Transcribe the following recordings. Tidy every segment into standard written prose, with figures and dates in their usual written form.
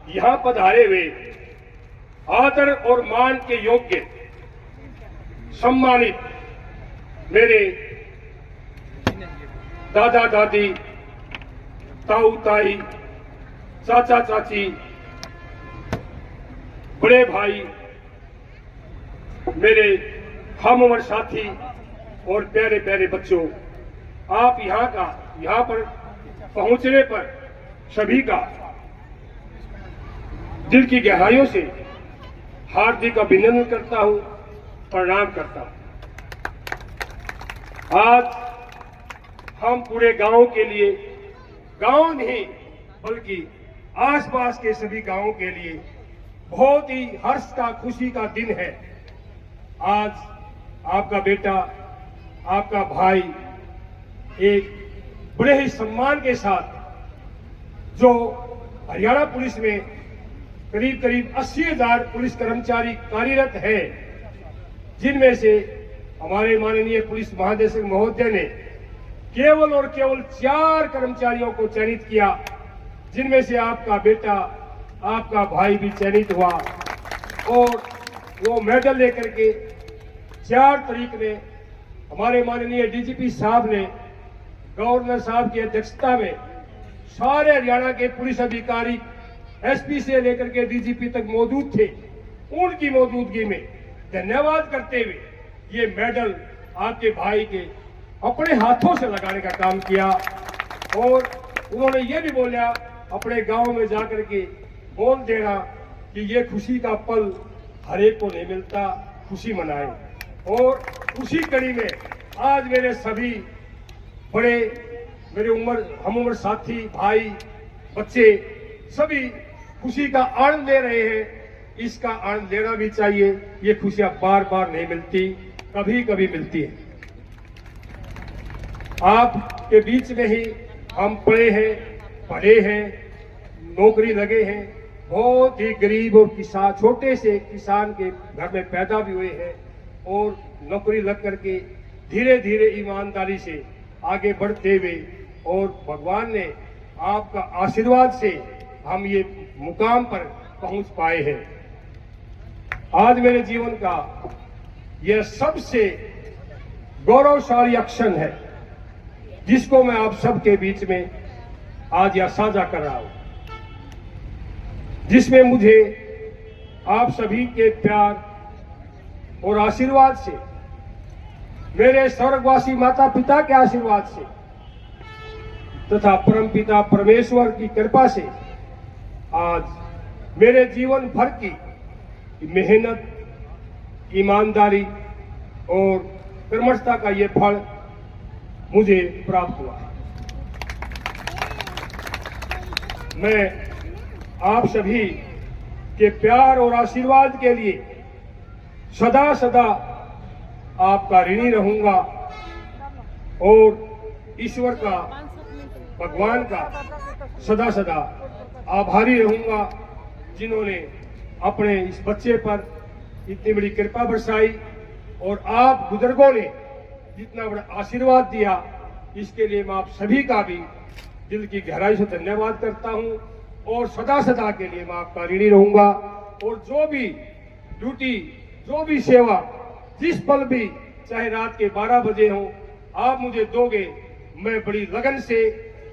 यहाँ पधारे हुए आदर और मान के योग्य सम्मानित मेरे दादा दादी, ताऊ ताई, चाचा चाची, बड़े भाई, मेरे हम उम्र साथी और प्यारे प्यारे बच्चों, आप यहाँ पर पहुंचने पर सभी का दिल की गहराइयों से हार्दिक अभिनंदन करता हूं, प्रणाम करता हूं। आज हम पूरे गांव के लिए, गांव नहीं बल्कि आसपास के सभी गांवों के लिए बहुत ही हर्ष का, खुशी का दिन है। आज आपका बेटा, आपका भाई एक बड़े ही सम्मान के साथ, जो हरियाणा पुलिस में करीब 80,000 पुलिस कर्मचारी कार्यरत है, जिनमें से हमारे माननीय पुलिस महानिदेशक महोदय ने केवल और केवल 4 कर्मचारियों को चयनित किया, जिनमें से आपका बेटा, आपका भाई भी चयनित हुआ। और वो मेडल लेकर के 4 तारीख में हमारे माननीय डीजीपी साहब ने गवर्नर साहब की अध्यक्षता में सारे हरियाणा के पुलिस अधिकारी एसपी से लेकर के डीजीपी तक मौजूद थे। उनकी मौजूदगी में धन्यवाद करते हुए ये मेडल आपके भाई के अपने हाथों से लगाने का काम किया। और उन्होंने ये भी बोला अपने गांव में जाकर के बोल देना कि ये खुशी का पल हर एक को नहीं मिलता, खुशी मनाए। और उसी कड़ी में आज मेरे सभी बड़े, मेरे हम उम्र साथी, भाई, बच्चे सभी खुशी का आनंद ले रहे हैं। इसका आनंद लेना भी चाहिए। ये खुशियां बार बार नहीं मिलती, कभी कभी मिलती है। आपके बीच में ही हम पढ़े हैं, नौकरी लगे हैं, बहुत ही गरीब और किसान, छोटे से किसान के घर में पैदा भी हुए हैं और नौकरी लग करके धीरे धीरे ईमानदारी से आगे बढ़ते हुए, और भगवान ने आपका आशीर्वाद से हम ये मुकाम पर पहुंच पाए हैं। आज मेरे जीवन का यह सबसे गौरवशाली क्षण है, जिसको मैं आप सबके बीच में आज यह साझा कर रहा हूं, जिसमें मुझे आप सभी के प्यार और आशीर्वाद से, मेरे स्वर्गवासी माता पिता के आशीर्वाद से तथा परमपिता परमेश्वर की कृपा से आज मेरे जीवन भर की मेहनत, ईमानदारी और कर्मठता का ये फल मुझे प्राप्त हुआ है। मैं आप सभी के प्यार और आशीर्वाद के लिए सदा सदा आपका ऋणी रहूंगा और ईश्वर का, भगवान का सदा सदा आभारी रहूंगा, जिन्होंने अपने इस बच्चे पर इतनी बड़ी कृपा बरसाई और आप बुजुर्गों ने जितना बड़ा आशीर्वाद दिया। इसके लिए मैं आप सभी का भी दिल की गहराई से धन्यवाद करता हूं और सदा सदा के लिए मैं आपका ऋणी रहूंगा। और जो भी ड्यूटी, जो भी सेवा, जिस पल भी, चाहे रात के 12 बजे हो, आप मुझे दोगे, मैं बड़ी लगन से,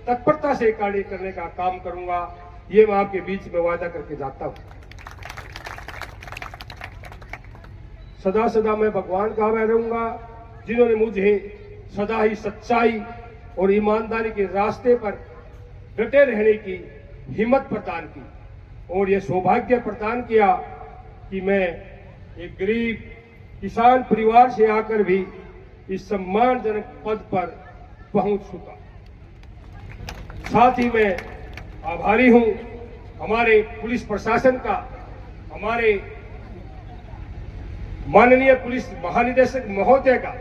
तत्परता से कार्य करने का काम करूंगा। ये मैं आपके बीच में वादा करके जाता हूं। सदा सदा मैं भगवान का आभारी रहूंगा, जिन्होंने मुझे सदा ही सच्चाई और ईमानदारी के रास्ते पर डटे रहने की हिम्मत प्रदान की और यह सौभाग्य प्रदान किया कि मैं एक गरीब किसान परिवार से आकर भी इस सम्मानजनक पद पर पहुंच चुका। साथ ही मैं आभारी हूं हमारे पुलिस प्रशासन का, हमारे माननीय पुलिस महानिदेशक महोदय का,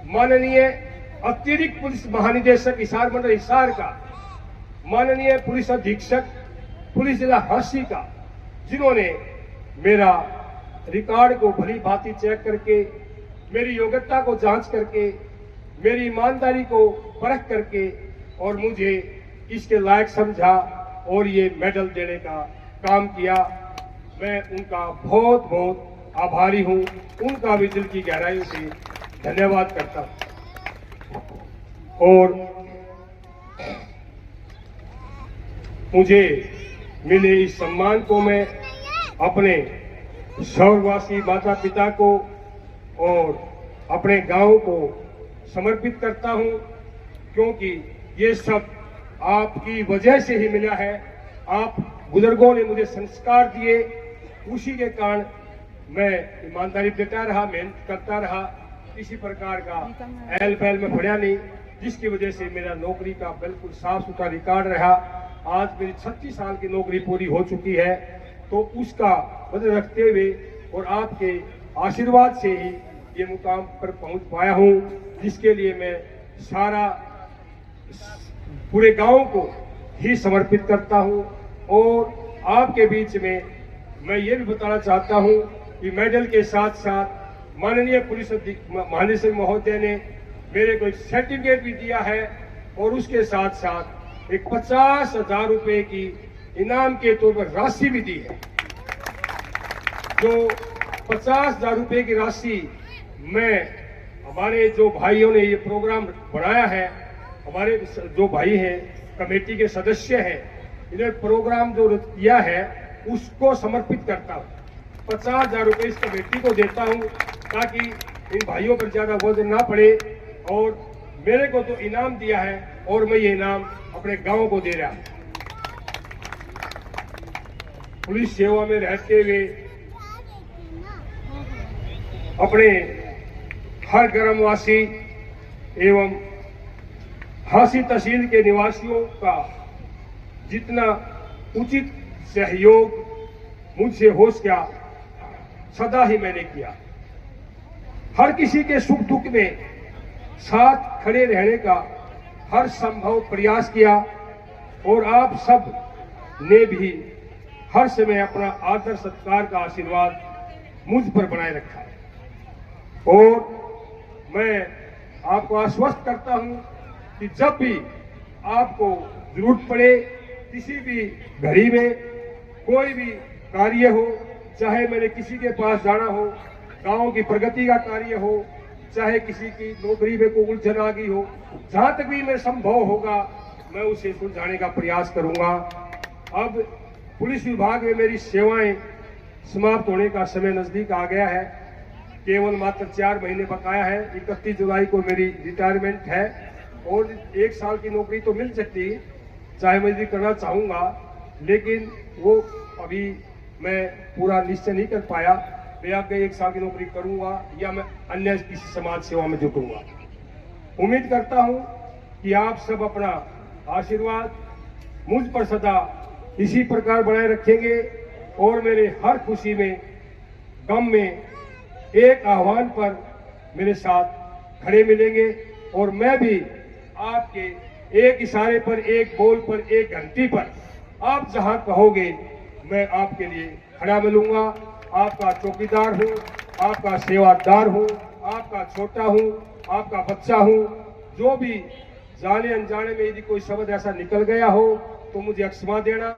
माननीय अतिरिक्त पुलिस महानिदेशक हिसार मंडल हिसार का, माननीय पुलिस अधीक्षक पुलिस जिला हरसी का, जिन्होंने मेरा रिकॉर्ड को भली भांति चेक करके, मेरी योग्यता को जांच करके, मेरी ईमानदारी को परख करके और मुझे इसके लायक समझा और ये मेडल देने का काम किया, मैं उनका बहुत बहुत आभारी हूं। उनका भी दिल की गहराई से धन्यवाद करता हूं। और मुझे मिले इस सम्मान को मैं अपने स्वर्गवासी माता पिता को और अपने गांव को समर्पित करता हूं, क्योंकि ये सब आपकी वजह से ही मिला है। आप बुजुर्गों ने मुझे संस्कार दिए, उसी के कारण मैं ईमानदारी देता रहा, मेहनत करता रहा, किसी प्रकार का एल फैल में पड़ा नहीं, जिसकी वजह से मेरा नौकरी का बिल्कुल साफ सुथरा रिकॉर्ड रहा। आज मेरी 36 साल की नौकरी पूरी हो चुकी है, तो उसका वजह रखते हुए और आपके आशीर्वाद से ही ये मुकाम पर पहुंच पाया हूं, जिसके लिए मैं सारा पूरे गांव को ही समर्पित करता हूं। और आपके बीच में मैं ये भी बताना चाहता हूं कि मेडल के साथ साथ माननीय पुलिस महानिदेशक महोदय ने मेरे को एक सर्टिफिकेट भी दिया है, और उसके साथ साथ एक 50,000 रुपए की इनाम के तौर पर राशि भी दी है। जो 50,000 रुपए की राशि मैं, हमारे जो भाइयों ने ये प्रोग्राम बनाया है, हमारे जो भाई हैं कमेटी के सदस्य हैं, इन्हें प्रोग्राम जो किया है उसको समर्पित करता हूँ। 50,000 रुपए इस कमेटी को देता हूँ, ताकि इन भाइयों पर ज्यादा वजन ना पड़े। और मेरे को तो इनाम दिया है, और मैं ये इनाम अपने गांव को दे रहा हूं। पुलिस सेवा में रहते हुए अपने हर ग्रामवासी एवं हांसी तहसील के निवासियों का जितना उचित सहयोग मुझसे हो सका, सदा ही मैंने किया। हर किसी के सुख दुख में साथ खड़े रहने का हर संभव प्रयास किया, और आप सब ने भी हर समय अपना आदर सत्कार का आशीर्वाद मुझ पर बनाए रखा है। और मैं आपको आश्वस्त करता हूं कि जब भी आपको जरूरत पड़े, किसी भी घड़ी में कोई भी कार्य हो, चाहे मेरे किसी के पास जाना हो, गांव की प्रगति का कार्य हो, चाहे किसी की नौकरी में कोई उलझन आ गई हो, जहां तक भी मैं संभव होगा मैं उसे सुलझाने का प्रयास करूंगा। अब पुलिस विभाग में मेरी सेवाएं समाप्त होने का समय नजदीक आ गया है। केवल मात्र 4 महीने बकाया है। 31 जुलाई को मेरी रिटायरमेंट है, और 1 साल की नौकरी तो मिल सकती है, चाहे मैं यदि करना चाहूंगा, लेकिन वो अभी मैं पूरा निश्चय नहीं कर पाया। मैं आगे 1 साल की नौकरी करूंगा या मैं अन्य किसी समाज सेवा में जुटूंगा। उम्मीद करता हूं कि आप सब अपना आशीर्वाद मुझ पर सदा इसी प्रकार बनाए रखेंगे, और मेरे हर खुशी में, गम में एक आह्वान पर मेरे साथ खड़े मिलेंगे, और मैं भी आपके एक इशारे पर, एक बोल पर, एक घंटी पर, आप जहां कहोगे मैं आपके लिए खड़ा मिलूंगा। आपका चौकीदार हूं, आपका सेवादार हूं, आपका छोटा हूं, आपका बच्चा हूं। जो भी जाने अनजाने में यदि कोई शब्द ऐसा निकल गया हो तो मुझे क्षमा देना।